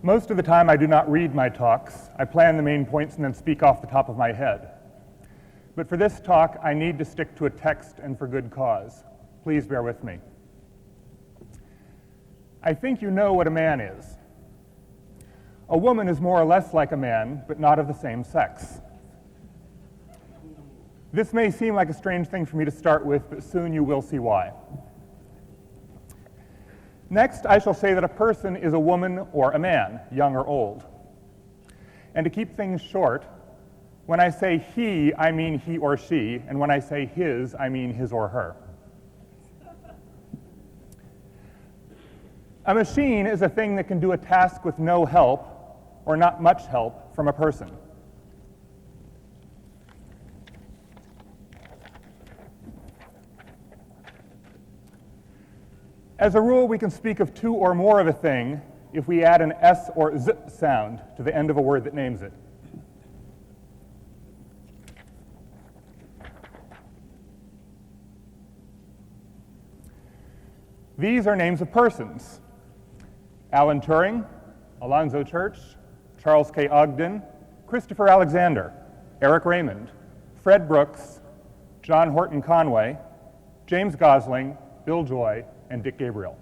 Most of the time I do not read my talks. I plan the main points and then speak off the top of my head. But for this talk, I need to stick to a text and for good cause. Please bear with me. I think you know what a man is. A woman is more or less like a man, but not of the same sex. This may seem like a strange thing for me to start with, but soon you will see why. Next, I shall say that a person is a woman or a man, young or old. And to keep things short, when I say he, I mean he or she, and when I say his, I mean his or her. A machine is a thing that can do a task with no help, or not much help, from a person. As a rule, we can speak of two or more of a thing if we add an S or Z sound to the end of a word that names it. These are names of persons: Alan Turing, Alonzo Church, Charles K. Ogden, Christopher Alexander, Eric Raymond, Fred Brooks, John Horton Conway, James Gosling, Bill Joy, and Dick Gabriel.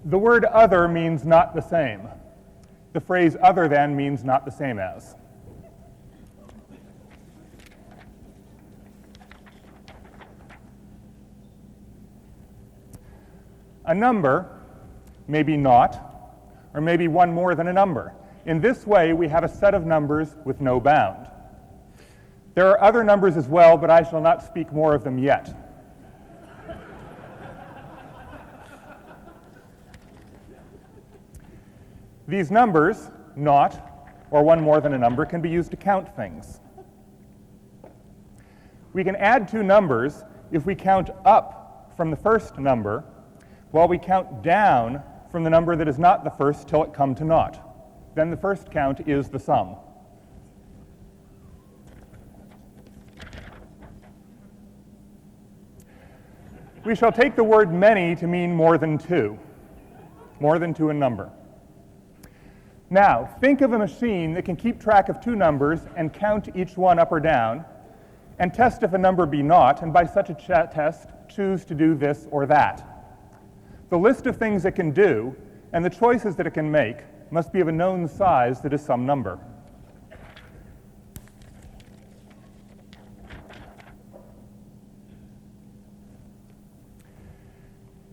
The word other means not the same. The phrase other than means not the same as. A number may be not, or maybe one more than a number. In this way, we have a set of numbers with no bound. There are other numbers as well, but I shall not speak more of them yet. These numbers, not, or one more than a number, can be used to count things. We can add two numbers if we count up from the first number, while we count down from the number that is not the first till it come to naught. Then the first count is the sum. We shall take the word many to mean more than two in number. Now, think of a machine that can keep track of two numbers and count each one up or down, and test if a number be naught, and by such a test, choose to do this or that. The list of things it can do and the choices that it can make must be of a known size that is some number.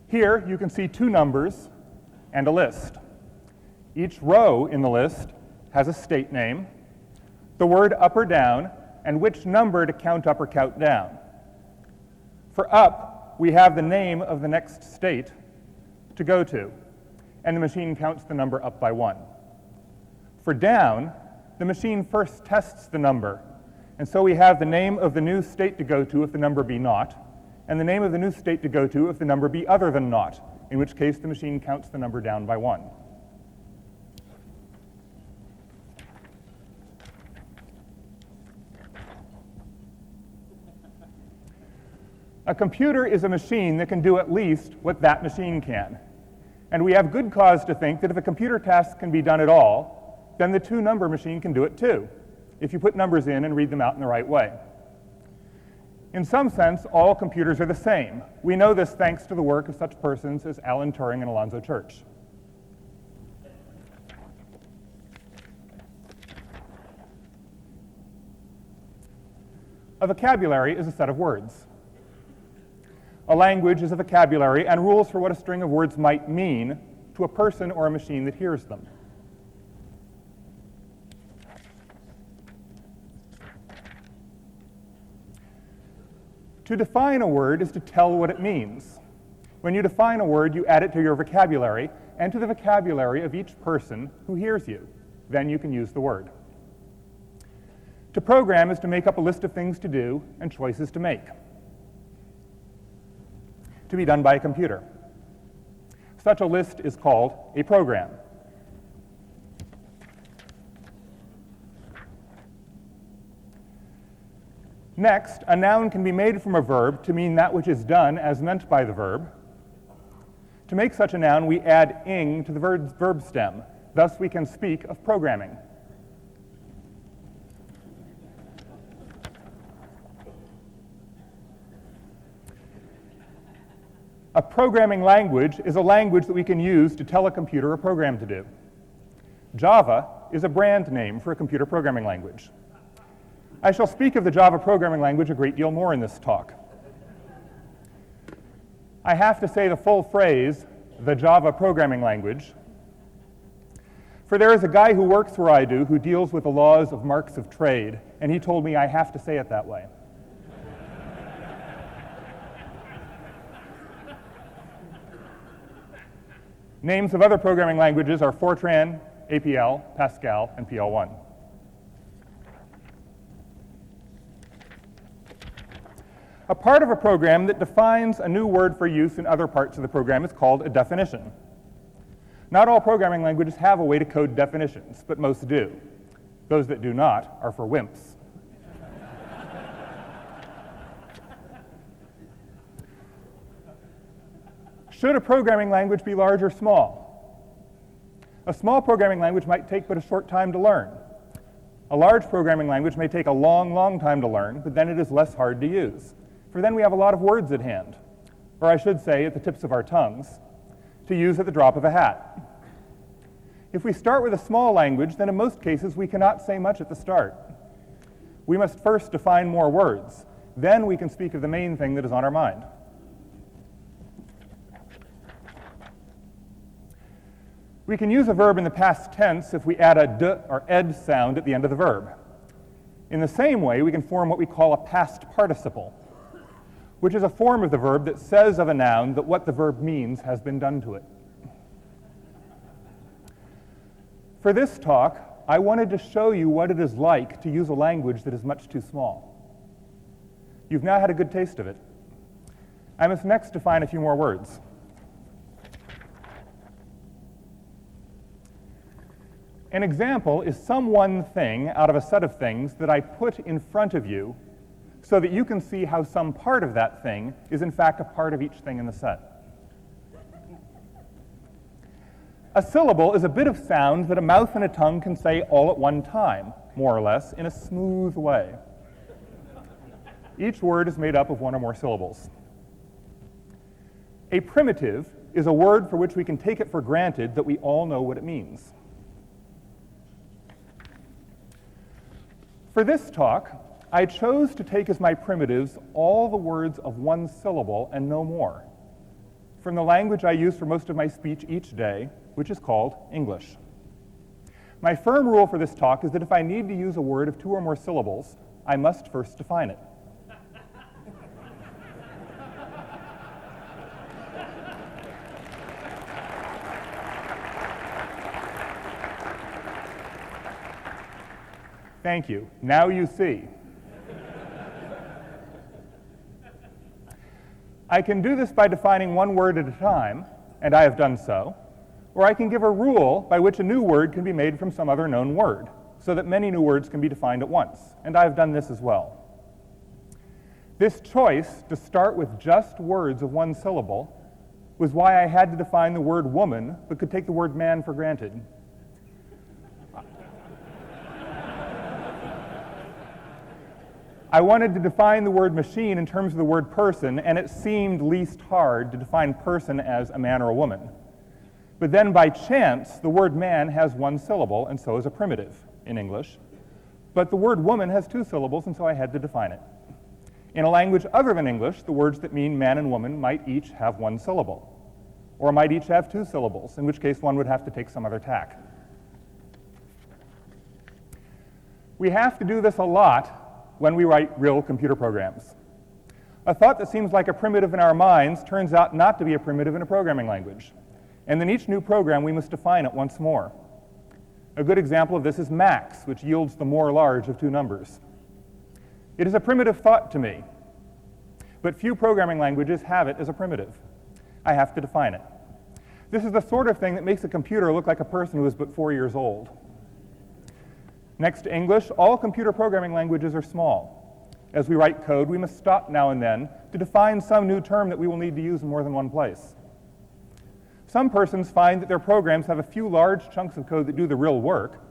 Here you can see two numbers and a list. Each row in the list has a state name, the word up or down, and which number to count up or count down. For up, we have the name of the next state to go to, and the machine counts the number up by one. For down, the machine first tests the number, and so we have the name of the new state to go to if the number be naught, and the name of the new state to go to if the number be other than naught, in which case the machine counts the number down by one. A computer is a machine that can do at least what that machine can. And we have good cause to think that if a computer task can be done at all, then the two-number machine can do it too, if you put numbers in and read them out in the right way. In some sense, all computers are the same. We know this thanks to the work of such persons as Alan Turing and Alonzo Church. A vocabulary is a set of words. A language is a vocabulary and rules for what a string of words might mean to a person or a machine that hears them. To define a word is to tell what it means. When you define a word, you add it to your vocabulary and to the vocabulary of each person who hears you. Then you can use the word. To program is to make up a list of things to do and choices to make, to be done by a computer. Such a list is called a program. Next, a noun can be made from a verb to mean that which is done as meant by the verb. To make such a noun, we add ing to the verb stem. Thus, we can speak of programming. A programming language is a language that we can use to tell a computer a program to do. Java is a brand name for a computer programming language. I shall speak of the Java programming language a great deal more in this talk. I have to say the full phrase, the Java programming language, for there is a guy who works where I do who deals with the laws of marks of trade, and he told me I have to say it that way. Names of other programming languages are Fortran, APL, Pascal, and PL1. A part of a program that defines a new word for use in other parts of the program is called a definition. Not all programming languages have a way to code definitions, but most do. Those that do not are for wimps. Should a programming language be large or small? A small programming language might take but a short time to learn. A large programming language may take a long, long time to learn, but then it is less hard to use. For then we have a lot of words at hand, or I should say at the tips of our tongues, to use at the drop of a hat. If we start with a small language, then in most cases we cannot say much at the start. We must first define more words. Then we can speak of the main thing that is on our mind. We can use a verb in the past tense if we add a d or ed sound at the end of the verb. In the same way, we can form what we call a past participle, which is a form of the verb that says of a noun that what the verb means has been done to it. For this talk, I wanted to show you what it is like to use a language that is much too small. You've now had a good taste of it. I must next define a few more words. An example is some one thing out of a set of things that I put in front of you so that you can see how some part of that thing is in fact a part of each thing in the set. A syllable is a bit of sound that a mouth and a tongue can say all at one time, more or less, in a smooth way. Each word is made up of one or more syllables. A primitive is a word for which we can take it for granted that we all know what it means. For this talk, I chose to take as my primitives all the words of one syllable and no more, from the language I use for most of my speech each day, which is called English. My firm rule for this talk is that if I need to use a word of two or more syllables, I must first define it. Thank you. Now you see. I can do this by defining one word at a time, and I have done so, or I can give a rule by which a new word can be made from some other known word, so that many new words can be defined at once, and I have done this as well. This choice to start with just words of one syllable was why I had to define the word woman, but could take the word man for granted. I wanted to define the word machine in terms of the word person, and it seemed least hard to define person as a man or a woman. But then by chance, the word man has one syllable, and so is a primitive in English. But the word woman has two syllables, and so I had to define it. In a language other than English, the words that mean man and woman might each have one syllable, or might each have two syllables, in which case one would have to take some other tack. We have to do this a lot when we write real computer programs. A thought that seems like a primitive in our minds turns out not to be a primitive in a programming language. And in each new program, we must define it once more. A good example of this is max, which yields the more large of two numbers. It is a primitive thought to me, but few programming languages have it as a primitive. I have to define it. This is the sort of thing that makes a computer look like a person who is but 4 years old. Next to English, all computer programming languages are small. As we write code, we must stop now and then to define some new term that we will need to use in more than one place. Some persons find that their programs have a few large chunks of code that do the real work,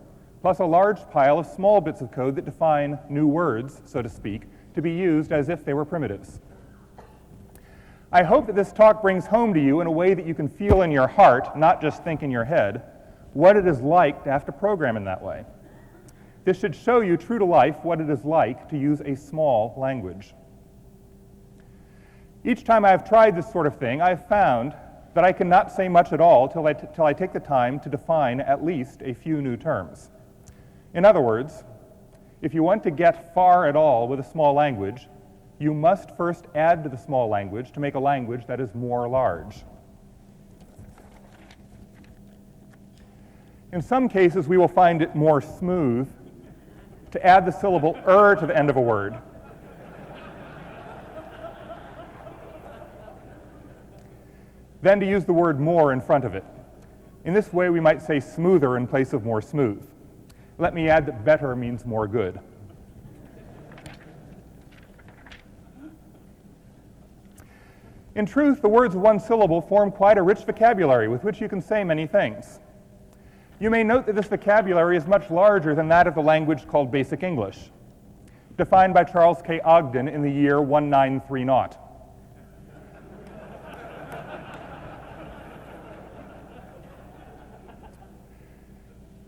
plus a large pile of small bits of code that define new words, so to speak, to be used as if they were primitives. I hope that this talk brings home to you in a way that you can feel in your heart, not just think in your head, what it is like to have to program in that way. This should show you true to life what it is like to use a small language. Each time I have tried this sort of thing, I have found that I cannot say much at all till I take the time to define at least a few new terms. In other words, if you want to get far at all with a small language, you must first add to the small language to make a language that is more large. In some cases, we will find it more smooth to add the syllable to the end of a word. Then to use the word more in front of it. In this way, we might say smoother in place of more smooth. Let me add that better means more good. In truth, the words of one syllable form quite a rich vocabulary with which you can say many things. You may note that this vocabulary is much larger than that of the language called Basic English, defined by Charles K. Ogden in the year 1930.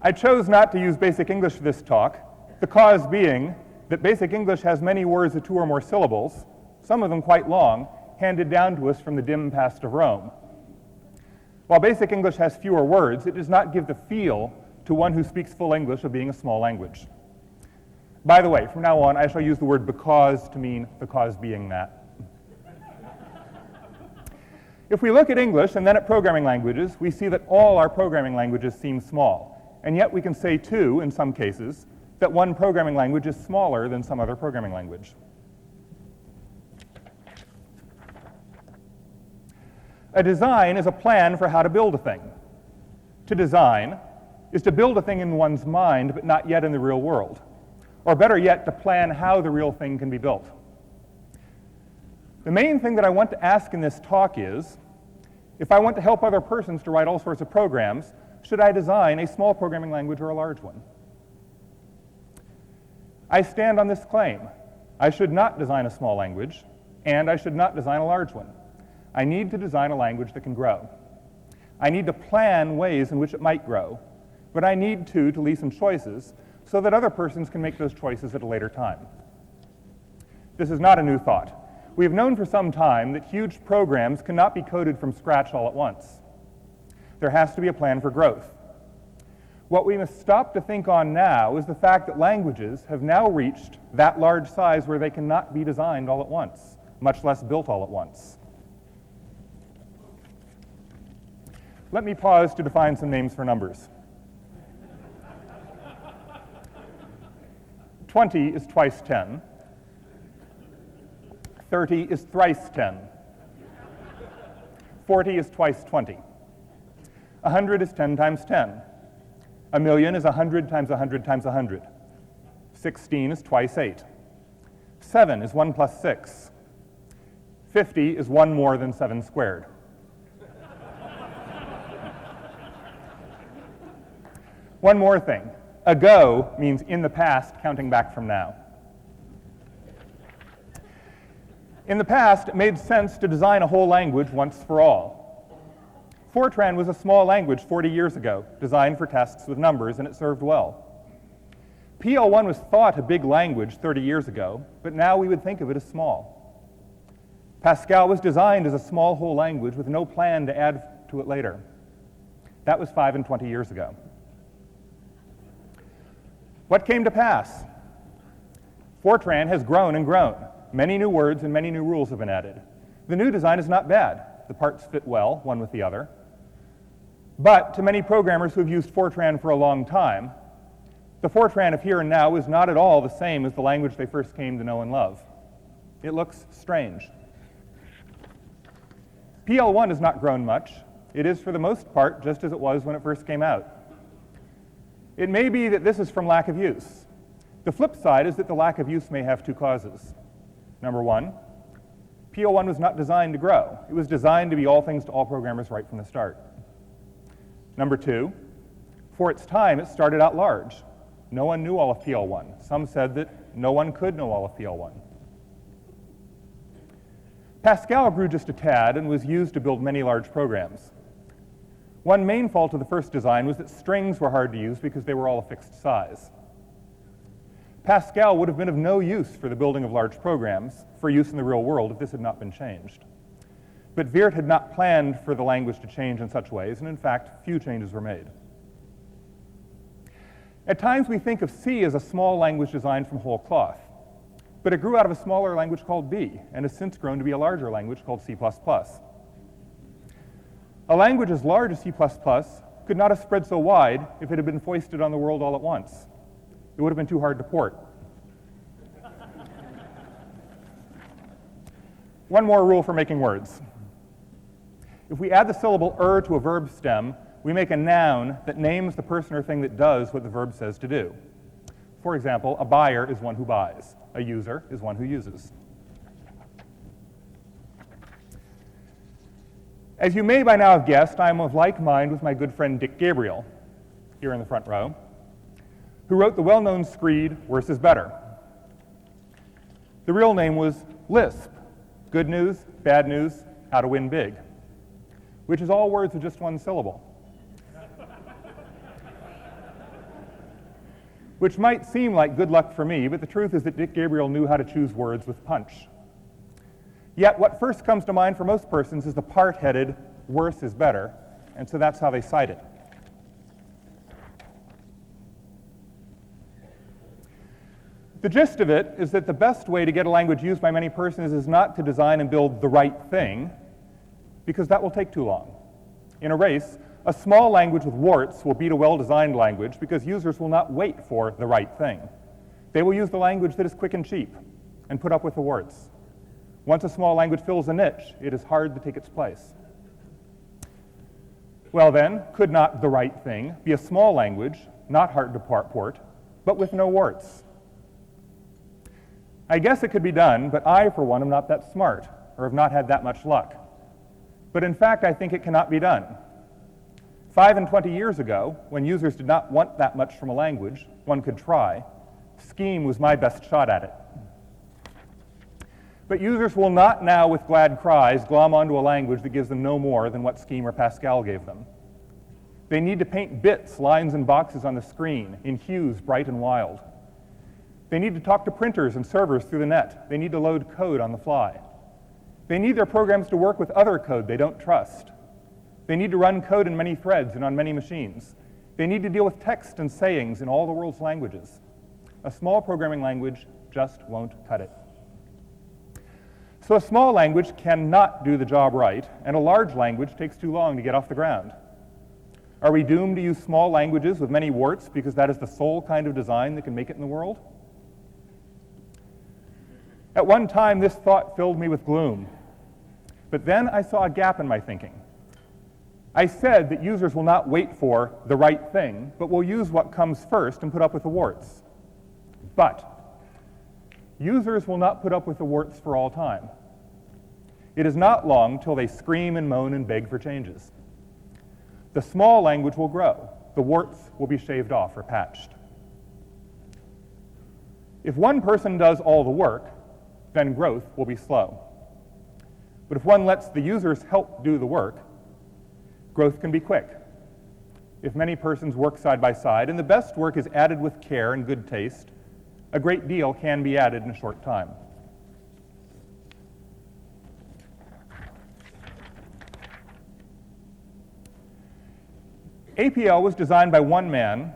I chose not to use Basic English for this talk, the cause being that Basic English has many words of 2 or more syllables, some of them quite long, handed down to us from the dim past of Rome. While Basic English has fewer words, it does not give the feel to one who speaks full English of being a small language. By the way, from now on, I shall use the word because to mean the cause being that. If we look at English and then at programming languages, we see that all our programming languages seem small, and yet we can say, too, in some cases, that one programming language is smaller than some other programming language. A design is a plan for how to build a thing. To design is to build a thing in one's mind, but not yet in the real world. Or better yet, to plan how the real thing can be built. The main thing that I want to ask in this talk is, if I want to help other persons to write all sorts of programs, should I design a small programming language or a large one? I stand on this claim. I should not design a small language, and I should not design a large one. I need to design a language that can grow. I need to plan ways in which it might grow, but I need to leave some choices so that other persons can make those choices at a later time. This is not a new thought. We have known for some time that huge programs cannot be coded from scratch all at once. There has to be a plan for growth. What we must stop to think on now is the fact that languages have now reached that large size where they cannot be designed all at once, much less built all at once. Let me pause to define some names for numbers. 20 is twice 10. 30 is thrice 10. 40 is twice 20. 100 is 10 times 10. A million is 100 times 100 times 100. 16 is twice 8. 7 is 1 plus 6. 50 is 1 more than 7 squared. One more thing. Ago means in the past, counting back from now. In the past, it made sense to design a whole language once for all. Fortran was a small language 40 years ago, designed for tasks with numbers, and it served well. PL1 was thought a big language 30 years ago, but now we would think of it as small. Pascal was designed as a small whole language with no plan to add to it later. That was 5 and 20 years ago. What came to pass? Fortran has grown and grown. Many new words and many new rules have been added. The new design is not bad. The parts fit well, one with the other. But to many programmers who have used Fortran for a long time, the Fortran of here and now is not at all the same as the language they first came to know and love. It looks strange. PL1 has not grown much. It is, for the most part, just as it was when it first came out. It may be that this is from lack of use. The flip side is that the lack of use may have two causes. Number one, PL1 was not designed to grow. It was designed to be all things to all programmers right from the start. Number two, for its time, it started out large. No one knew all of PL1. Some said that no one could know all of PL1. Pascal grew just a tad and was used to build many large programs. One main fault of the first design was that strings were hard to use because they were all a fixed size. Pascal would have been of no use for the building of large programs for use in the real world if this had not been changed. But Weert had not planned for the language to change in such ways, and in fact, few changes were made. At times we think of C as a small language designed from whole cloth, but it grew out of a smaller language called B, and has since grown to be a larger language called C++. A language as large as C++ could not have spread so wide if it had been foisted on the world all at once. It would have been too hard to port. One more rule for making words. If we add the syllable to a verb stem, we make a noun that names the person or thing that does what the verb says to do. For example, a buyer is one who buys. A user is one who uses. As you may by now have guessed, I am of like mind with my good friend Dick Gabriel, here in the front row, who wrote the well-known screed, Worse is Better. The real name was Lisp, Good News, Bad News, How to Win Big, which is all words with just one syllable. Which might seem like good luck for me, but the truth is that Dick Gabriel knew how to choose words with punch. Yet what first comes to mind for most persons is the part headed, worse is better, and so that's how they cite it. The gist of it is that the best way to get a language used by many persons is not to design and build the right thing, because that will take too long. In a race, a small language with warts will beat a well-designed language because users will not wait for the right thing. They will use the language that is quick and cheap and put up with the warts. Once a small language fills a niche, it is hard to take its place. Well then, could not the right thing be a small language, not hard to port, but with no warts? I guess it could be done, but I, for one, am not that smart, or have not had that much luck. But in fact, I think it cannot be done. 5 and 20 years ago, when users did not want that much from a language, one could try. Scheme was my best shot at it. But users will not now, with glad cries, glom onto a language that gives them no more than what Scheme or Pascal gave them. They need to paint bits, lines, and boxes on the screen in hues bright and wild. They need to talk to printers and servers through the net. They need to load code on the fly. They need their programs to work with other code they don't trust. They need to run code in many threads and on many machines. They need to deal with text and sayings in all the world's languages. A small programming language just won't cut it. So a small language cannot do the job right, and a large language takes too long to get off the ground. Are we doomed to use small languages with many warts because that is the sole kind of design that can make it in the world? At one time, this thought filled me with gloom. But then I saw a gap in my thinking. I said that users will not wait for the right thing, but will use what comes first and put up with the warts. But users will not put up with the warts for all time. It is not long till they scream and moan and beg for changes. The small language will grow. The warts will be shaved off or patched. If one person does all the work, then growth will be slow. But if one lets the users help do the work, growth can be quick. If many persons work side by side, and the best work is added with care and good taste, a great deal can be added in a short time. APL was designed by one man,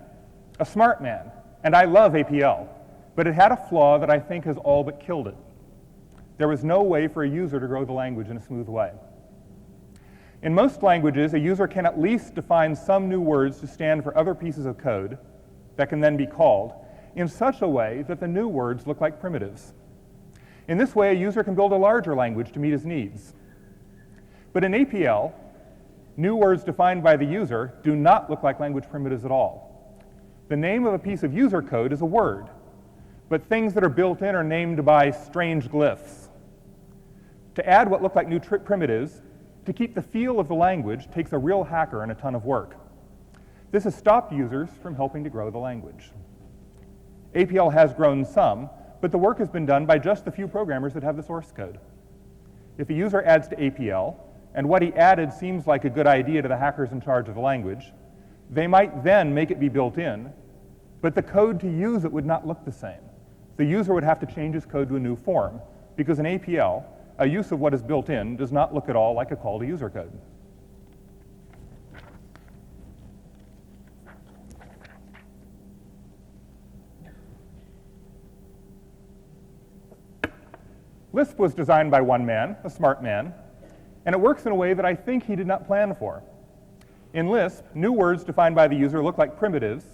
a smart man, and I love APL, but it had a flaw that I think has all but killed it. There was no way for a user to grow the language in a smooth way. In most languages, a user can at least define some new words to stand for other pieces of code that can then be called in such a way that the new words look like primitives. In this way, a user can build a larger language to meet his needs. But in APL, new words defined by the user do not look like language primitives at all. The name of a piece of user code is a word, but things that are built in are named by strange glyphs. To add what look like new primitives, to keep the feel of the language, takes a real hacker and a ton of work. This has stopped users from helping to grow the language. APL has grown some, but the work has been done by just the few programmers that have the source code. If a user adds to APL, and what he added seems like a good idea to the hackers in charge of the language, they might then make it be built in, but the code to use it would not look the same. The user would have to change his code to a new form, because in APL, a use of what is built in does not look at all like a call to user code. Lisp was designed by one man, a smart man, and it works in a way that I think he did not plan for. In Lisp, new words defined by the user look like primitives,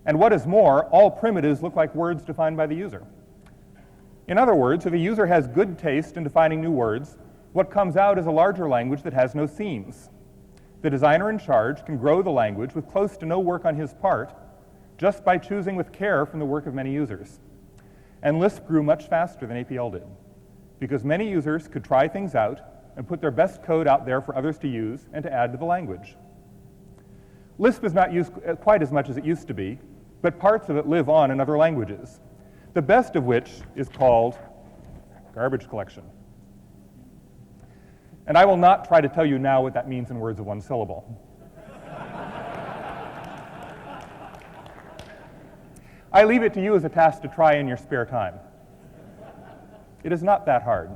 and what is more, all primitives look like words defined by the user. In other words, if a user has good taste in defining new words, what comes out is a larger language that has no seams. The designer in charge can grow the language with close to no work on his part, just by choosing with care from the work of many users. And Lisp grew much faster than APL did, because many users could try things out and put their best code out there for others to use and to add to the language. Lisp is not used quite as much as it used to be, but parts of it live on in other languages, the best of which is called garbage collection. And I will not try to tell you now what that means in words of one syllable. I leave it to you as a task to try in your spare time. It is not that hard.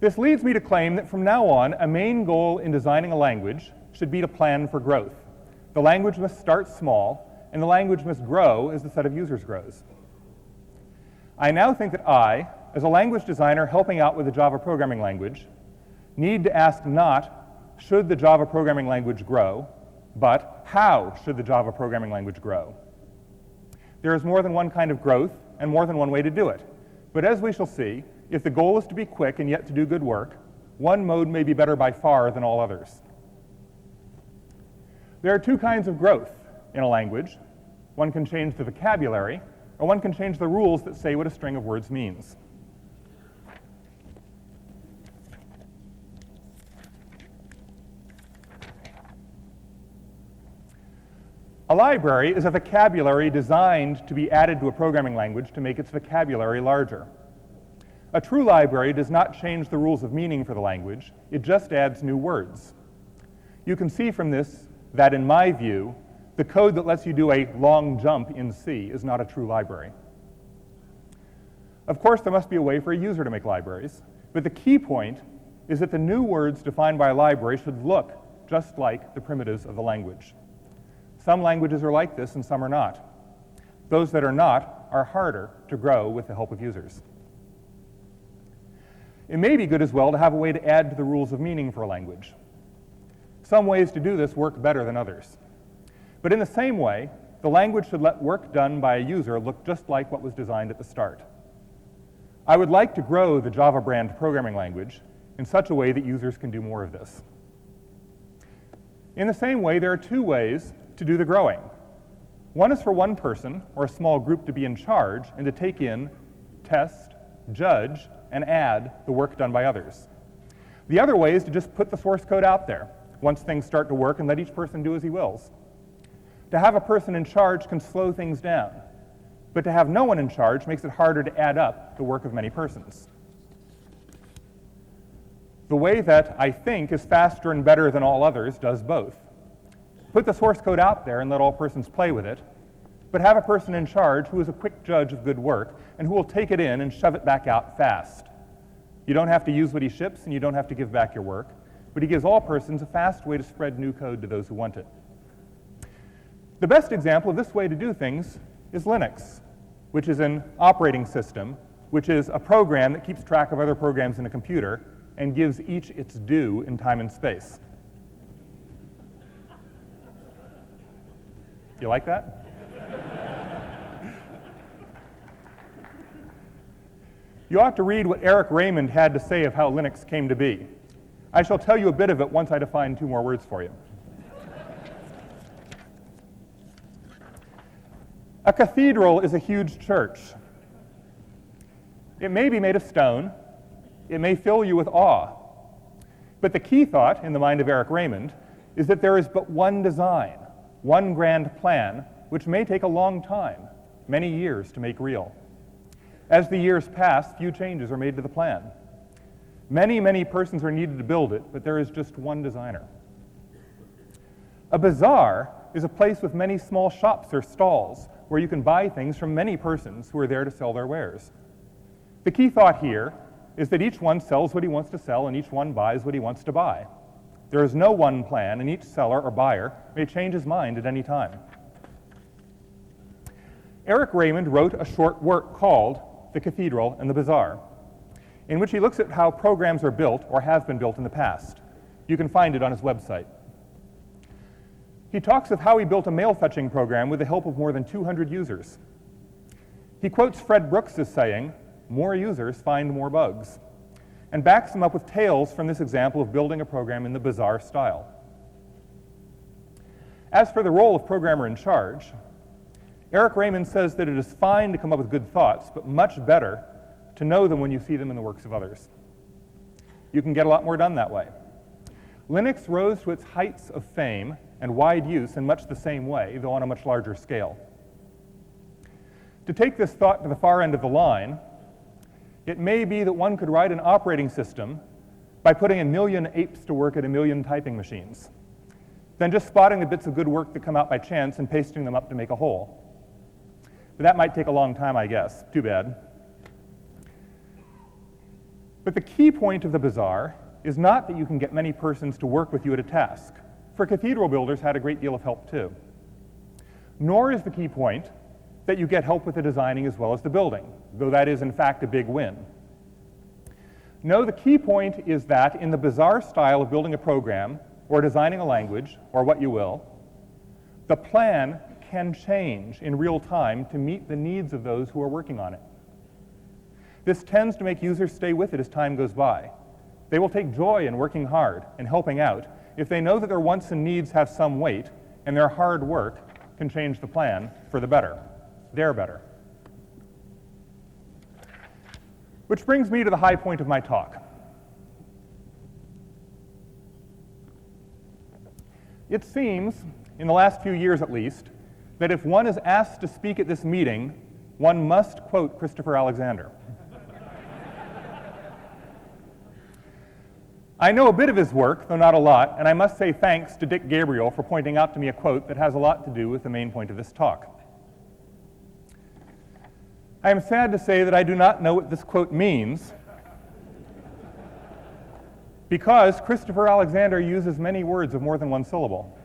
This leads me to claim that from now on, a main goal in designing a language should be to plan for growth. The language must start small, and the language must grow as the set of users grows. I now think that I, as a language designer helping out with a Java programming language, need to ask not, should the Java programming language grow, but how should the Java programming language grow? There is more than one kind of growth, and more than one way to do it. But as we shall see, if the goal is to be quick and yet to do good work, one mode may be better by far than all others. There are two kinds of growth in a language. One can change the vocabulary, or one can change the rules that say what a string of words means. A library is a vocabulary designed to be added to a programming language to make its vocabulary larger. A true library does not change the rules of meaning for the language, it just adds new words. You can see from this that, in my view, the code that lets you do a long jump in C is not a true library. Of course, there must be a way for a user to make libraries, but the key point is that the new words defined by a library should look just like the primitives of the language. Some languages are like this and some are not. Those that are not are harder to grow with the help of users. It may be good as well to have a way to add to the rules of meaning for a language. Some ways to do this work better than others. But in the same way, the language should let work done by a user look just like what was designed at the start. I would like to grow the Java brand programming language in such a way that users can do more of this. In the same way, there are two ways to do the growing. One is for one person or a small group to be in charge and to take in, test, judge, and add the work done by others. The other way is to just put the source code out there once things start to work and let each person do as he wills. To have a person in charge can slow things down, but to have no one in charge makes it harder to add up the work of many persons. The way that I think is faster and better than all others does both. Put the source code out there and let all persons play with it, but have a person in charge who is a quick judge of good work and who will take it in and shove it back out fast. You don't have to use what he ships and you don't have to give back your work, but he gives all persons a fast way to spread new code to those who want it. The best example of this way to do things is Linux, which is an operating system, which is a program that keeps track of other programs in a computer and gives each its due in time and space. You like that? You ought to read what Eric Raymond had to say of how Linux came to be. I shall tell you a bit of it once I define two more words for you. A cathedral is a huge church. It may be made of stone. It may fill you with awe. But the key thought in the mind of Eric Raymond is that there is but one design, one grand plan, which may take a long time, many years to make real. As the years pass, few changes are made to the plan. Many, many persons are needed to build it, but there is just one designer. A bazaar is a place with many small shops or stalls where you can buy things from many persons who are there to sell their wares. The key thought here is that each one sells what he wants to sell and each one buys what he wants to buy. There is no one plan, and each seller or buyer may change his mind at any time. Eric Raymond wrote a short work called The Cathedral and the Bazaar, in which he looks at how programs are built or have been built in the past. You can find it on his website. He talks of how he built a mail fetching program with the help of more than 200 users. He quotes Fred Brooks as saying, "More users find more bugs," and backs them up with tales from this example of building a program in the bazaar style. As for the role of programmer in charge, Eric Raymond says that it is fine to come up with good thoughts, but much better to know them when you see them in the works of others. You can get a lot more done that way. Linux rose to its heights of fame and wide use in much the same way, though on a much larger scale. To take this thought to the far end of the line, it may be that one could write an operating system by putting 1,000,000 apes to work at 1,000,000 typing machines, then just spotting the bits of good work that come out by chance and pasting them up to make a whole. But that might take a long time, I guess. Too bad. But the key point of the bazaar is not that you can get many persons to work with you at a task, for cathedral builders had a great deal of help too. Nor is the key point that you get help with the designing as well as the building, though that is in fact a big win. No, the key point is that in the bazaar style of building a program or designing a language, or what you will, the plan can change in real time to meet the needs of those who are working on it. This tends to make users stay with it as time goes by. They will take joy in working hard and helping out if they know that their wants and needs have some weight and their hard work can change the plan for the better. They're better. Which brings me to the high point of my talk. It seems, in the last few years at least, that if one is asked to speak at this meeting, one must quote Christopher Alexander. I know a bit of his work, though not a lot, and I must say thanks to Dick Gabriel for pointing out to me a quote that has a lot to do with the main point of this talk. I am sad to say that I do not know what this quote means, because Christopher Alexander uses many words of more than one syllable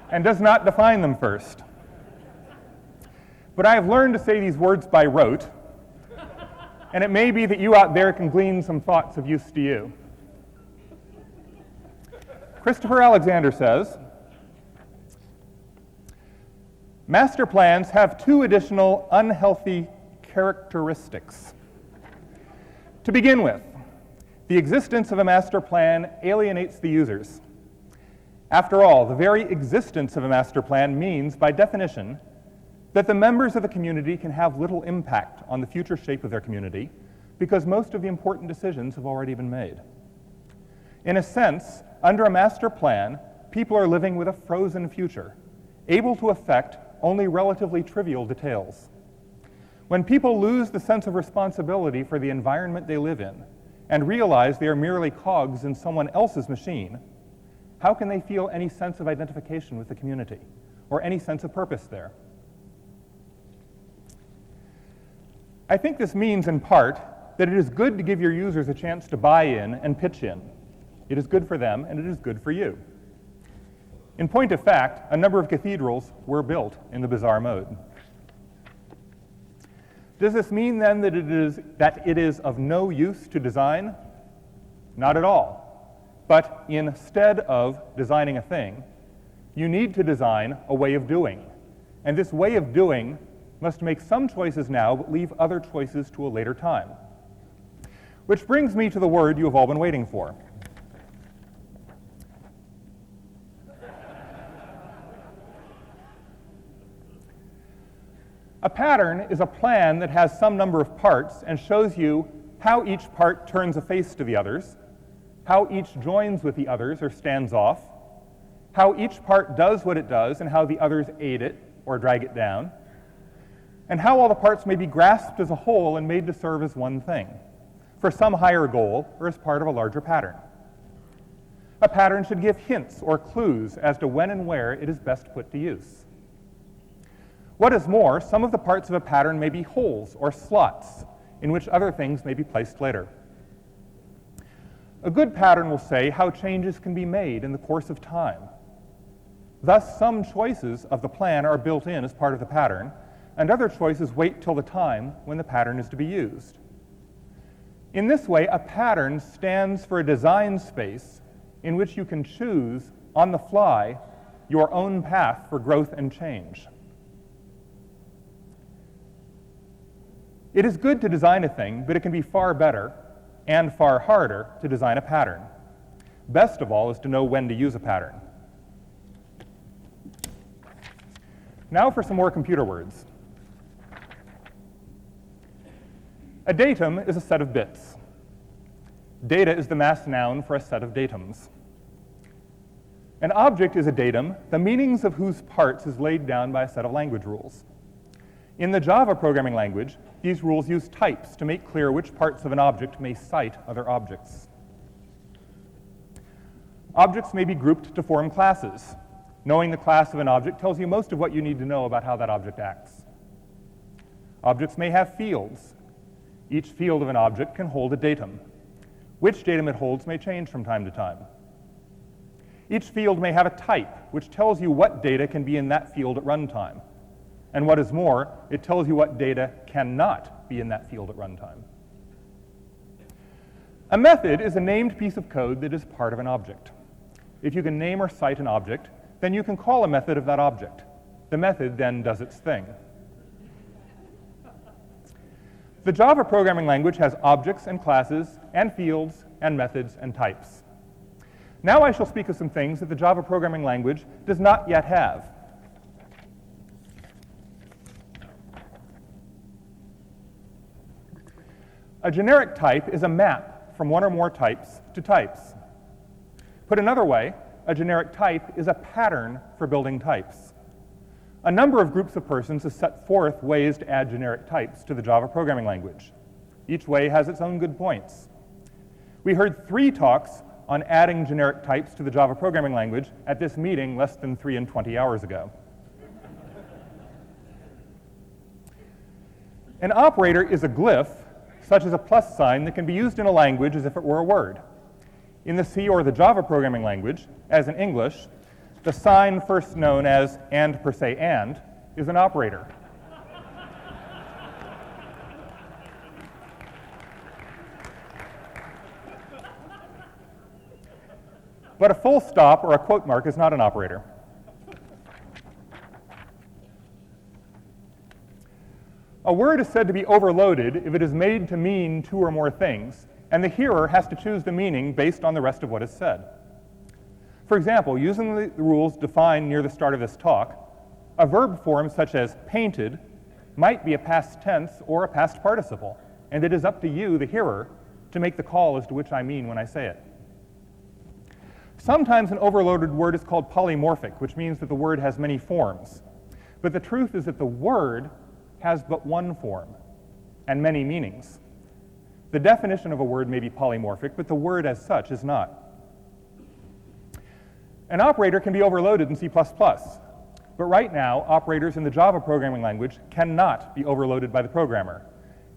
and does not define them first. But I have learned to say these words by rote, and it may be that you out there can glean some thoughts of use to you. Christopher Alexander says, master plans have two additional unhealthy characteristics. To begin with, the existence of a master plan alienates the users. After all, the very existence of a master plan means, by definition, that the members of the community can have little impact on the future shape of their community because most of the important decisions have already been made. In a sense, under a master plan, people are living with a frozen future, able to affect only relatively trivial details. When people lose the sense of responsibility for the environment they live in and realize they are merely cogs in someone else's machine, how can they feel any sense of identification with the community or any sense of purpose there? I think this means, in part, that it is good to give your users a chance to buy in and pitch in. It is good for them, and it is good for you. In point of fact, a number of cathedrals were built in the bazaar mode. Does this mean, then, that it is of no use to design? Not at all. But instead of designing a thing, you need to design a way of doing. And this way of doing must make some choices now, but leave other choices to a later time. Which brings me to the word you have all been waiting for. A pattern is a plan that has some number of parts and shows you how each part turns a face to the others, how each joins with the others or stands off, how each part does what it does and how the others aid it or drag it down, and how all the parts may be grasped as a whole and made to serve as one thing, for some higher goal or as part of a larger pattern. A pattern should give hints or clues as to when and where it is best put to use. What is more, some of the parts of a pattern may be holes or slots in which other things may be placed later. A good pattern will say how changes can be made in the course of time. Thus, some choices of the plan are built in as part of the pattern, and other choices wait till the time when the pattern is to be used. In this way, a pattern stands for a design space in which you can choose, on the fly, your own path for growth and change. It is good to design a thing, but it can be far better and far harder to design a pattern. Best of all is to know when to use a pattern. Now for some more computer words. A datum is a set of bits. Data is the mass noun for a set of datums. An object is a datum, the meanings of whose parts is laid down by a set of language rules. In the Java programming language, these rules use types to make clear which parts of an object may cite other objects. Objects may be grouped to form classes. Knowing the class of an object tells you most of what you need to know about how that object acts. Objects may have fields. Each field of an object can hold a datum. Which datum it holds may change from time to time. Each field may have a type, which tells you what data can be in that field at runtime. And what is more, it tells you what data cannot be in that field at runtime. A method is a named piece of code that is part of an object. If you can name or cite an object, then you can call a method of that object. The method then does its thing. The Java programming language has objects and classes and fields and methods and types. Now I shall speak of some things that the Java programming language does not yet have. A generic type is a map from one or more types to types. Put another way, a generic type is a pattern for building types. A number of groups of persons has set forth ways to add generic types to the Java programming language. Each way has its own good points. We heard 3 talks on adding generic types to the Java programming language at this meeting less than 3 and 20 hours ago. An operator is a glyph, such as a plus sign that can be used in a language as if it were a word. In the C or the Java programming language, as in English, the sign first known as and per se and is an operator. But a full stop or a quote mark is not an operator. A word is said to be overloaded if it is made to mean 2 or more things, and the hearer has to choose the meaning based on the rest of what is said. For example, using the rules defined near the start of this talk, a verb form such as painted might be a past tense or a past participle, and it is up to you, the hearer, to make the call as to which I mean when I say it. Sometimes an overloaded word is called polymorphic, which means that the word has many forms. But the truth is that the word has but one form and many meanings. The definition of a word may be polymorphic, but the word as such is not. An operator can be overloaded in C++, but right now, operators in the Java programming language cannot be overloaded by the programmer,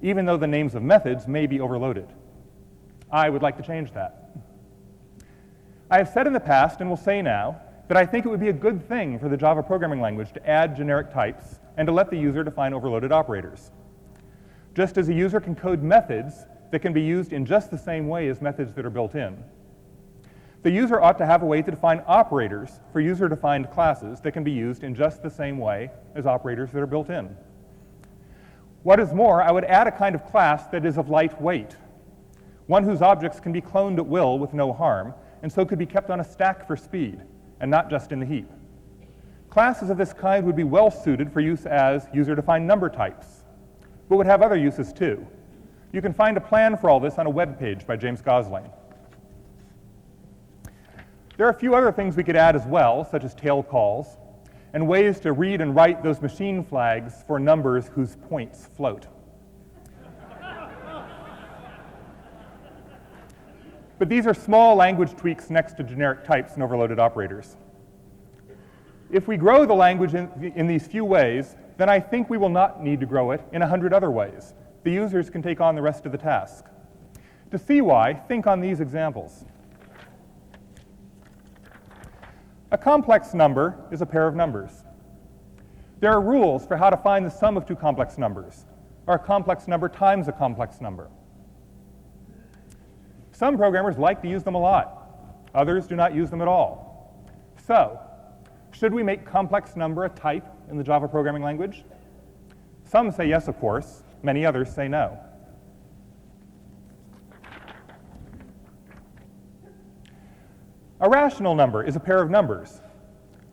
even though the names of methods may be overloaded. I would like to change that. I have said in the past, and will say now, that I think it would be a good thing for the Java programming language to add generic types and to let the user define overloaded operators. Just as a user can code methods that can be used in just the same way as methods that are built in, the user ought to have a way to define operators for user-defined classes that can be used in just the same way as operators that are built in. What is more, I would add a kind of class that is of light weight, one whose objects can be cloned at will with no harm, and so could be kept on a stack for speed, and not just in the heap. Classes of this kind would be well suited for use as user-defined number types, but would have other uses too. You can find a plan for all this on a web page by James Gosling. There are a few other things we could add as well, such as tail calls, and ways to read and write those machine flags for numbers whose points float. But these are small language tweaks next to generic types and overloaded operators. If we grow the language in these few ways, then I think we will not need to grow it in 100 other ways. The users can take on the rest of the task. To see why, think on these examples. A complex number is a pair of numbers. There are rules for how to find the sum of two complex numbers, or a complex number times a complex number. Some programmers like to use them a lot. Others do not use them at all. So, should we make complex number a type in the Java programming language? Some say yes, of course. Many others say no. A rational number is a pair of numbers.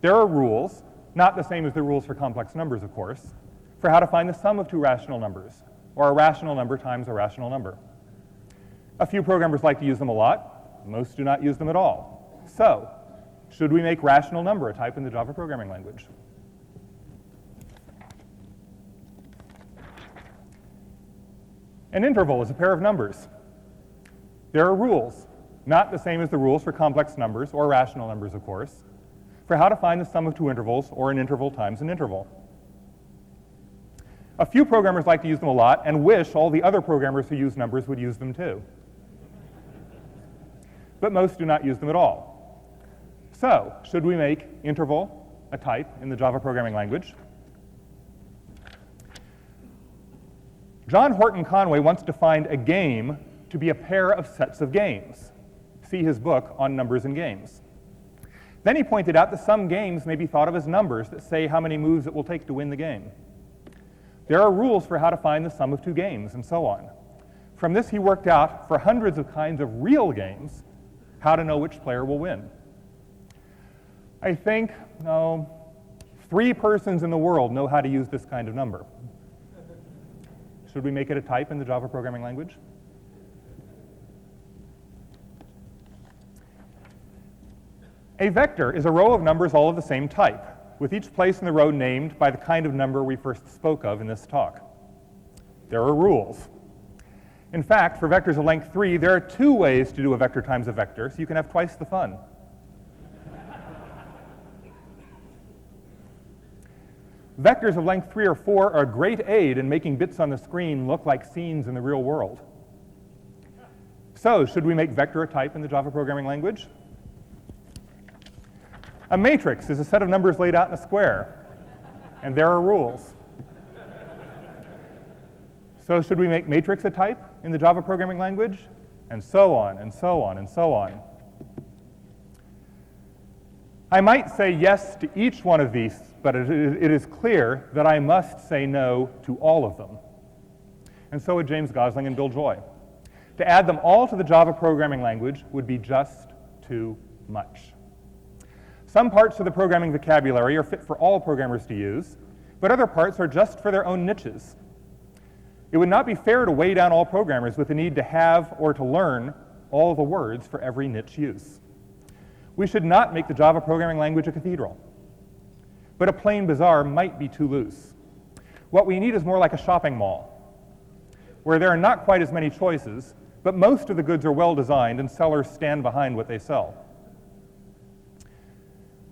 There are rules, not the same as the rules for complex numbers, of course, for how to find the sum of two rational numbers, or a rational number times a rational number. A few programmers like to use them a lot. Most do not use them at all. So, should we make rational number a type in the Java programming language? An interval is a pair of numbers. There are rules, not the same as the rules for complex numbers, or rational numbers, of course, for how to find the sum of two intervals, or an interval times an interval. A few programmers like to use them a lot and wish all the other programmers who use numbers would use them too. But most do not use them at all. So, should we make interval a type in the Java programming language? John Horton Conway once defined a game to be a pair of sets of games. See his book on numbers and games. Then he pointed out that some games may be thought of as numbers that say how many moves it will take to win the game. There are rules for how to find the sum of two games, and so on. From this, he worked out, for hundreds of kinds of real games, how to know which player will win. I think 3 persons in the world know how to use this kind of number. Should we make it a type in the Java programming language? A vector is a row of numbers all of the same type, with each place in the row named by the kind of number we first spoke of in this talk. There are rules. In fact, for vectors of length 3, there are 2 ways to do a vector times a vector, so you can have twice the fun. Vectors of length 3 or 4 are a great aid in making bits on the screen look like scenes in the real world. So, should we make vector a type in the Java programming language? A matrix is a set of numbers laid out in a square, and there are rules. So, should we make matrix a type in the Java programming language? And so on, and so on, and so on. I might say yes to each one of these, but it is clear that I must say no to all of them. And so would James Gosling and Bill Joy. To add them all to the Java programming language would be just too much. Some parts of the programming vocabulary are fit for all programmers to use, but other parts are just for their own niches. It would not be fair to weigh down all programmers with the need to have or to learn all the words for every niche use. We should not make the Java programming language a cathedral. But a plain bazaar might be too loose. What we need is more like a shopping mall, where there are not quite as many choices, but most of the goods are well designed and sellers stand behind what they sell.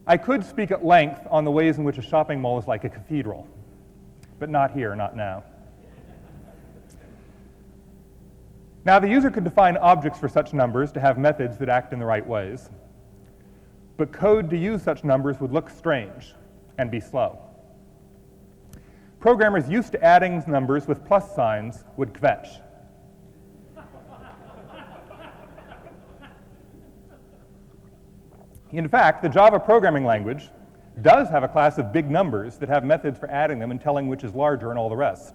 I could speak at length on the ways in which a shopping mall is like a cathedral, but not here, not now. Now, the user could define objects for such numbers to have methods that act in the right ways, but code to use such numbers would look strange and be slow. Programmers used to adding numbers with plus signs would kvetch. In fact, the Java programming language does have a class of big numbers that have methods for adding them and telling which is larger and all the rest.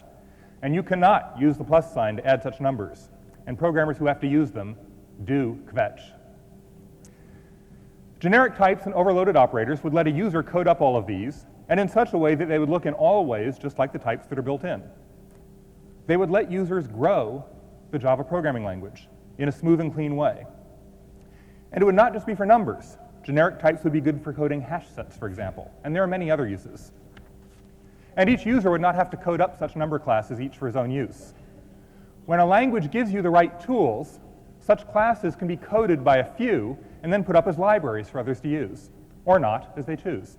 And you cannot use the plus sign to add such numbers. And programmers who have to use them do kvetch. Generic types and overloaded operators would let a user code up all of these, and in such a way that they would look in all ways just like the types that are built in. They would let users grow the Java programming language in a smooth and clean way. And it would not just be for numbers. Generic types would be good for coding hash sets, for example, and there are many other uses. And each user would not have to code up such number classes, each for his own use. When a language gives you the right tools, such classes can be coded by a few and then put up as libraries for others to use, or not, as they choose.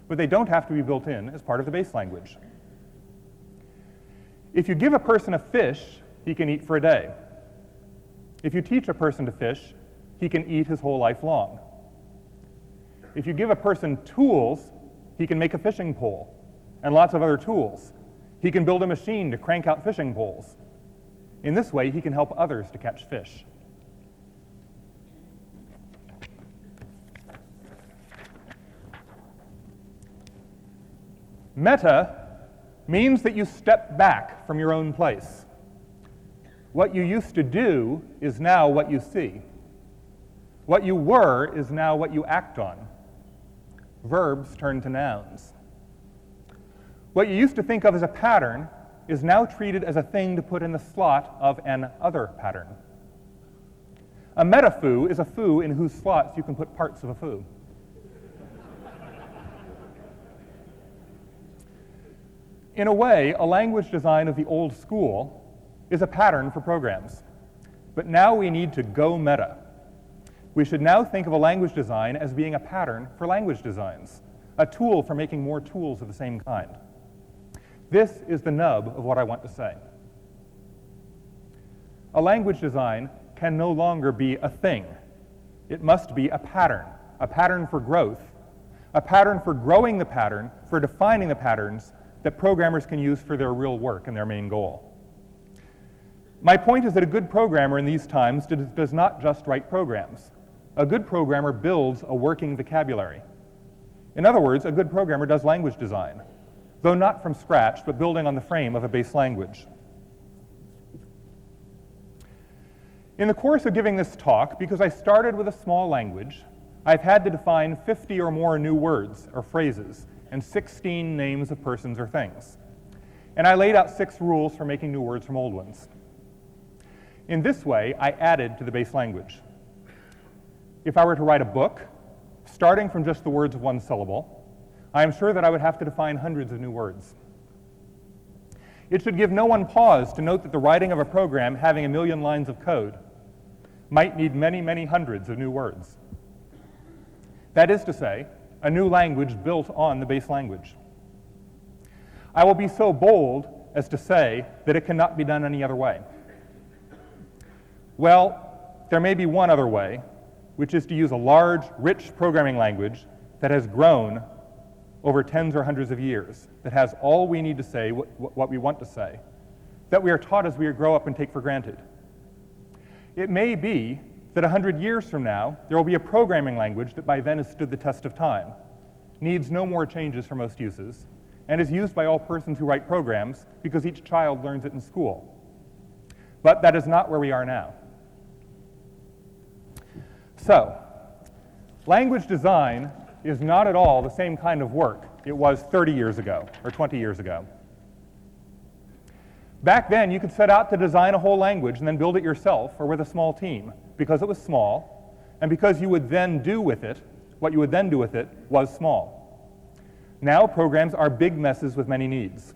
But they don't have to be built in as part of the base language. If you give a person a fish, he can eat for a day. If you teach a person to fish, he can eat his whole life long. If you give a person tools, he can make a fishing pole and lots of other tools. He can build a machine to crank out fishing poles. In this way, he can help others to catch fish. Meta means that you step back from your own place. What you used to do is now what you see. What you were is now what you act on. Verbs turn to nouns. What you used to think of as a pattern is now treated as a thing to put in the slot of an other pattern. A metafoo is a foo in whose slots you can put parts of a foo. In a way, a language design of the old school is a pattern for programs. But now we need to go meta. We should now think of a language design as being a pattern for language designs, a tool for making more tools of the same kind. This is the nub of what I want to say. A language design can no longer be a thing. It must be a pattern for growth, a pattern for growing the pattern, for defining the patterns that programmers can use for their real work and their main goal. My point is that a good programmer in these times does not just write programs. A good programmer builds a working vocabulary. In other words, a good programmer does language design, though not from scratch, but building on the frame of a base language. In the course of giving this talk, because I started with a small language, I've had to define 50 or more new words or phrases and 16 names of persons or things. And I laid out 6 rules for making new words from old ones. In this way, I added to the base language. If I were to write a book, starting from just the words of one syllable, I am sure that I would have to define hundreds of new words. It should give no one pause to note that the writing of a program having 1 million lines of code might need many, many hundreds of new words. That is to say, a new language built on the base language. I will be so bold as to say that it cannot be done any other way. Well, there may be one other way, which is to use a large, rich programming language that has grown over tens or hundreds of years, that has all we need to say, what we want to say, that we are taught as we grow up and take for granted. It may be that 100 years from now, there will be a programming language that by then has stood the test of time, needs no more changes for most uses, and is used by all persons who write programs because each child learns it in school. But that is not where we are now. So, language design is not at all the same kind of work it was 30 years ago or 20 years ago. Back then, you could set out to design a whole language and then build it yourself or with a small team because it was small and because you would then do with it, what you would then do with it was small. Now, programs are big messes with many needs.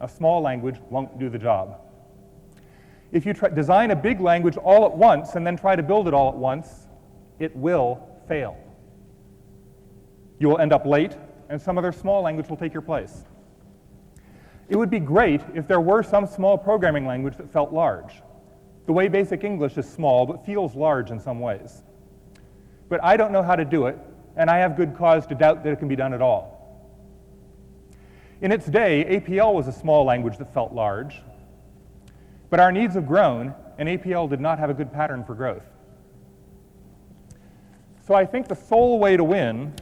A small language won't do the job. If you design a big language all at once and then try to build it all at once, it will fail. You will end up late, and some other small language will take your place. It would be great if there were some small programming language that felt large. The way basic English is small, but feels large in some ways. But I don't know how to do it, and I have good cause to doubt that it can be done at all. In its day, APL was a small language that felt large, but our needs have grown, and APL did not have a good pattern for growth. So I think the sole way to win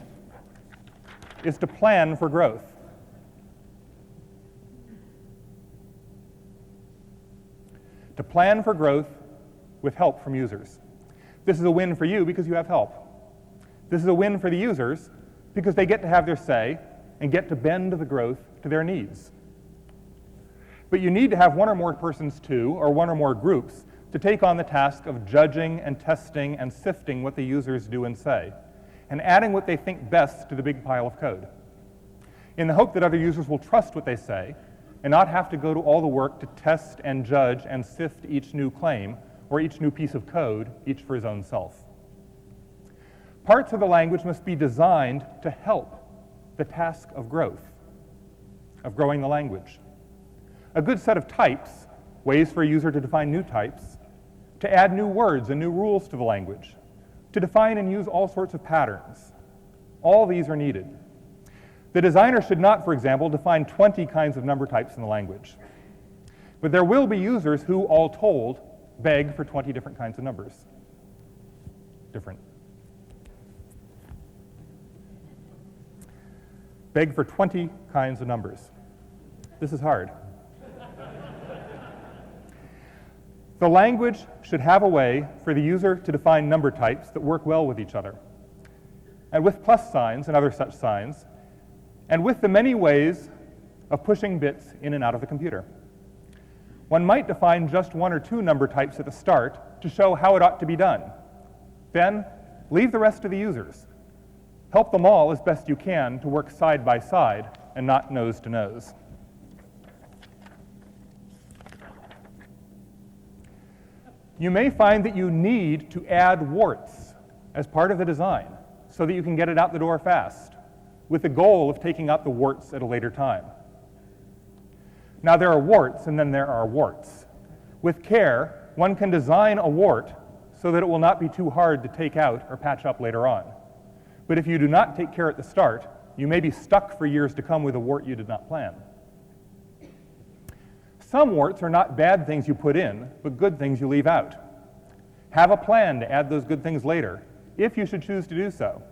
is to plan for growth. To plan for growth with help from users. This is a win for you because you have help. This is a win for the users because they get to have their say and get to bend the growth to their needs. But you need to have one or more persons too, or one or more groups, to take on the task of judging and testing and sifting what the users do and say, and adding what they think best to the big pile of code, in the hope that other users will trust what they say and not have to go to all the work to test and judge and sift each new claim or each new piece of code, each for his own self. Parts of the language must be designed to help the task of growth, of growing the language. A good set of types, ways for a user to define new types, to add new words and new rules to the language, to define and use all sorts of patterns. All these are needed. The designer should not, for example, define 20 kinds of number types in the language. But there will be users who, all told, beg for 20 different kinds of numbers. Beg for 20 kinds of numbers. This is hard. The language should have a way for the user to define number types that work well with each other, and with plus signs and other such signs, and with the many ways of pushing bits in and out of the computer. One might define just one or two number types at the start to show how it ought to be done. Then leave the rest to the users. Help them all as best you can to work side by side and not nose to nose. You may find that you need to add warts as part of the design so that you can get it out the door fast, with the goal of taking out the warts at a later time. Now, there are warts and then there are warts. With care, one can design a wart so that it will not be too hard to take out or patch up later on. But if you do not take care at the start, you may be stuck for years to come with a wart you did not plan. Some warts are not bad things you put in, but good things you leave out. Have a plan to add those good things later, if you should choose to do so.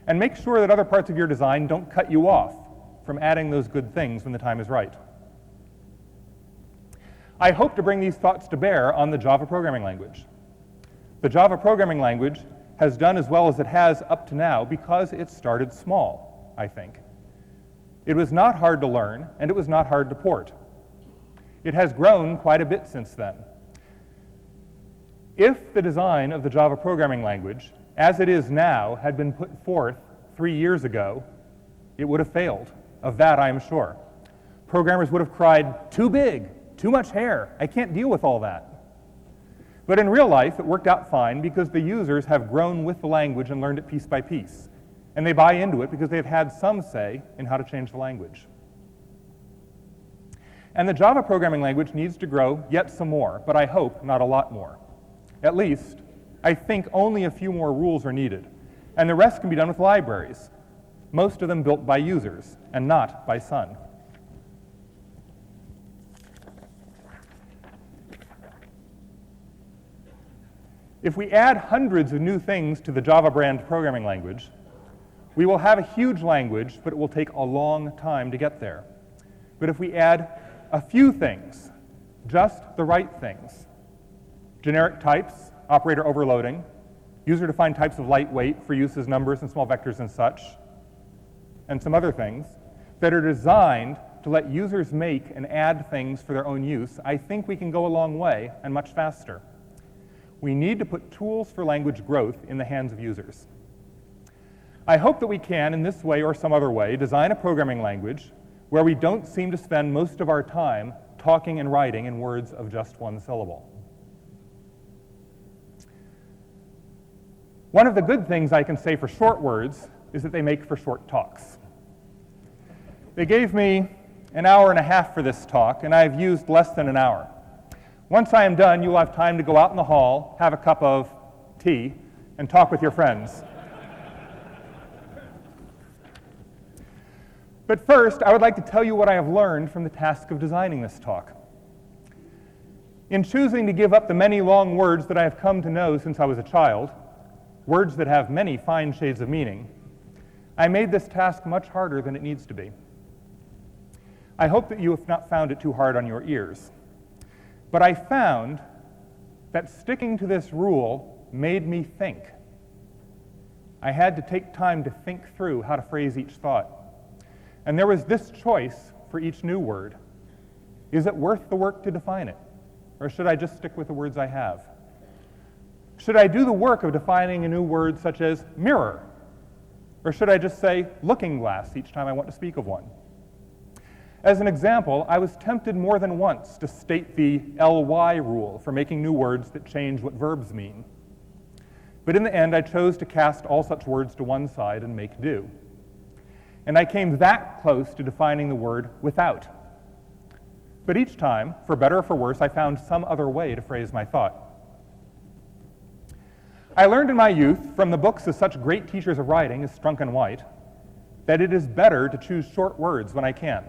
And make sure that other parts of your design don't cut you off from adding those good things when the time is right. I hope to bring these thoughts to bear on the Java programming language. The Java programming language has done as well as it has up to now because it started small, I think. It was not hard to learn, and it was not hard to port. It has grown quite a bit since then. If the design of the Java programming language, as it is now, had been put forth 3 years ago, it would have failed. Of that, I am sure. Programmers would have cried, "Too big, too much hair, I can't deal with all that." But in real life, it worked out fine because the users have grown with the language and learned it piece by piece. And they buy into it because they've had some say in how to change the language. And the Java programming language needs to grow yet some more, but I hope not a lot more. At least, I think only a few more rules are needed, and the rest can be done with libraries, most of them built by users and not by Sun. If we add hundreds of new things to the Java brand programming language, we will have a huge language, but it will take a long time to get there. But if we add a few things, just the right things, generic types, operator overloading, user-defined types of lightweight for use as numbers and small vectors and such, and some other things that are designed to let users make and add things for their own use, I think we can go a long way and much faster. We need to put tools for language growth in the hands of users. I hope that we can, in this way or some other way, design a programming language where we don't seem to spend most of our time talking and writing in words of just one syllable. One of the good things I can say for short words is that they make for short talks. They gave me an hour and a half for this talk, and I've used less than an hour. Once I am done, you will have time to go out in the hall, have a cup of tea, and talk with your friends. But first, I would like to tell you what I have learned from the task of designing this talk. In choosing to give up the many long words that I have come to know since I was a child, words that have many fine shades of meaning, I made this task much harder than it needs to be. I hope that you have not found it too hard on your ears. But I found that sticking to this rule made me think. I had to take time to think through how to phrase each thought. And there was this choice for each new word. Is it worth the work to define it? Or should I just stick with the words I have? Should I do the work of defining a new word such as mirror? Or should I just say looking glass each time I want to speak of one? As an example, I was tempted more than once to state the ly rule for making new words that change what verbs mean. But in the end, I chose to cast all such words to one side and make do. And I came that close to defining the word without. But each time, for better or for worse, I found some other way to phrase my thought. I learned in my youth from the books of such great teachers of writing as Strunk and White that it is better to choose short words when I can.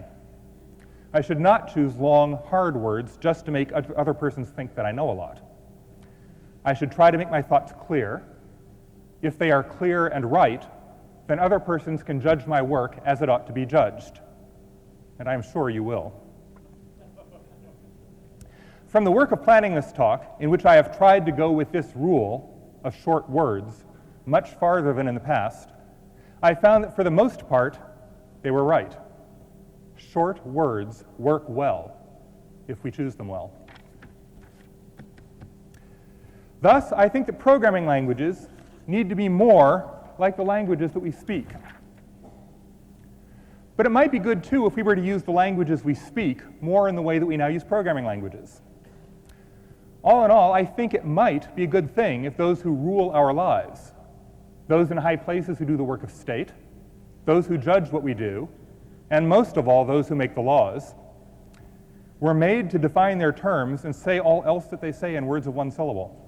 I should not choose long, hard words just to make other persons think that I know a lot. I should try to make my thoughts clear. If they are clear and right, then other persons can judge my work as it ought to be judged. And I am sure you will. From the work of planning this talk, in which I have tried to go with this rule of short words much farther than in the past, I found that for the most part, they were right. Short words work well if we choose them well. Thus, I think that programming languages need to be more like the languages that we speak. But it might be good, too, if we were to use the languages we speak more in the way that we now use programming languages. All in all, I think it might be a good thing if those who rule our lives, those in high places who do the work of state, those who judge what we do, and most of all, those who make the laws, were made to define their terms and say all else that they say in words of one syllable.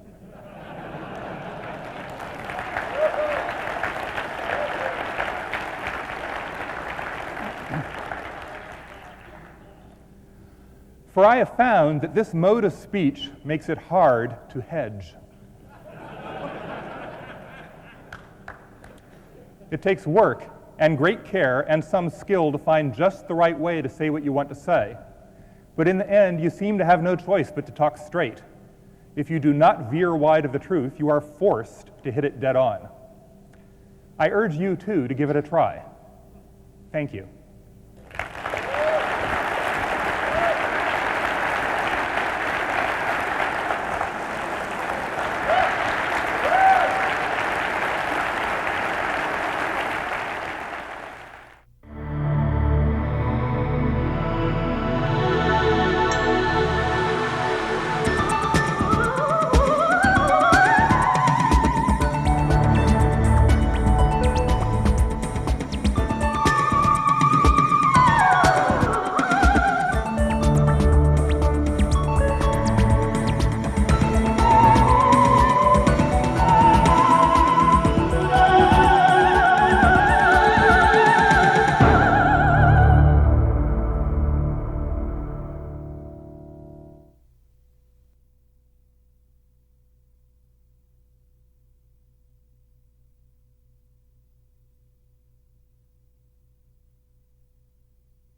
For I have found that this mode of speech makes it hard to hedge. It takes work and great care and some skill to find just the right way to say what you want to say. But in the end, you seem to have no choice but to talk straight. If you do not veer wide of the truth, you are forced to hit it dead on. I urge you, too, to give it a try. Thank you.